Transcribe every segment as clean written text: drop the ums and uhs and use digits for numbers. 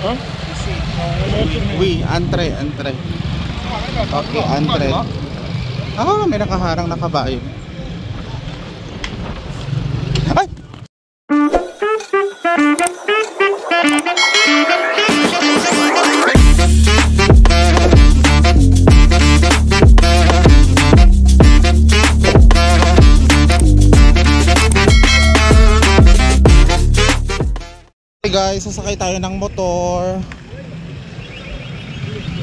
Hein? Ici. Oui, entre. Okay, entre. Ah, may nakaharang na kabayo. Ay! Hey guys, sasakay tayo ng motor.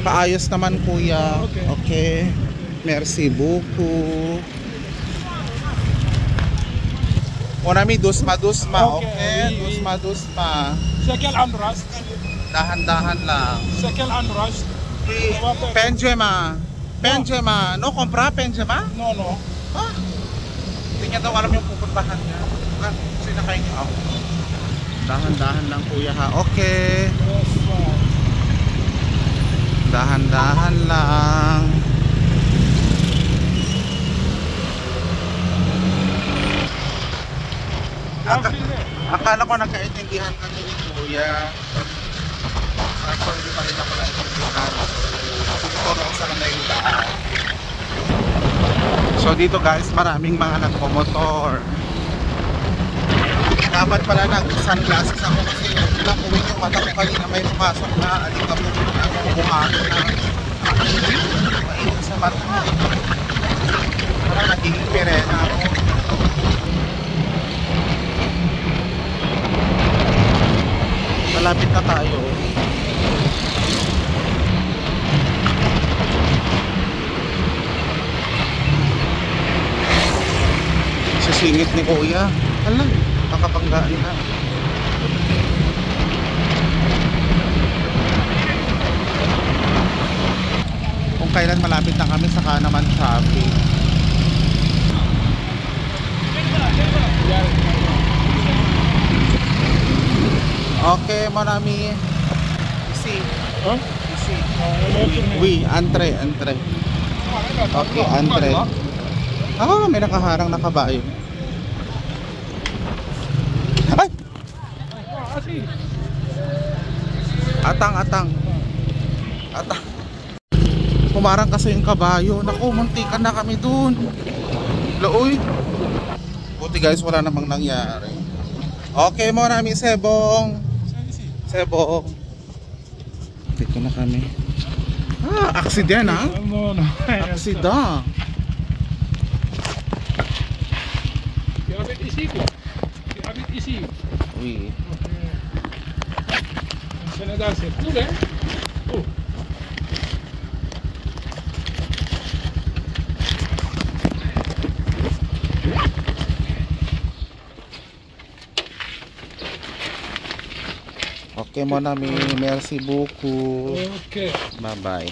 Paayos naman kuya. Okay. Merci beaucoup. Mon ami, doucement. Okay, doucement. C'est quel endroit? Dahan-dahan lang. C'est quel endroit? Penjema. No, compra Penjema? Non, non. Ah, hindi niya daw alam yung pupuntahan niya. Sinakay niya ako. Dahan-dahan lang kuya ha. Okay. Dahan-dahan lang. Akala ko nagkaintindihan ka ni kuya. Kaso hindi pa rin ako naintindihan. Tuturo ako sa kanila yung daan. So dito guys, maraming mga nagpo-motor. Dapat pala nag-sunglasses ako kasi nakuwin yung mata ko kanina, may pumasok na alikabok na bumato na mainit sa mata. Parang nagiging pirena ako. Malapit na tayo. Sisingit ni kuya. Hala, makapanggaan na. Kung kailan malapit na kami, saka naman traffic. Okay, mon ami. Ici. Hein? Ici. Oui, entre. Okay, entre. Ah, may nakaharang na kabayo. Ay! Atang. Pumarang kasi yung kabayo. Naku, muntikan na kami dun. Laoy. Buti guys, wala namang nangyari. Okay, mo namin Sebong. Dito na kami. Ah, aksident ha? Non. Aksident. Tu habites ici quoi? Tu habites ici? Oui. Au Sénégal c'est cool hein? Oh. Okay, mon ami, merci beaucoup. Ok. Bye bye.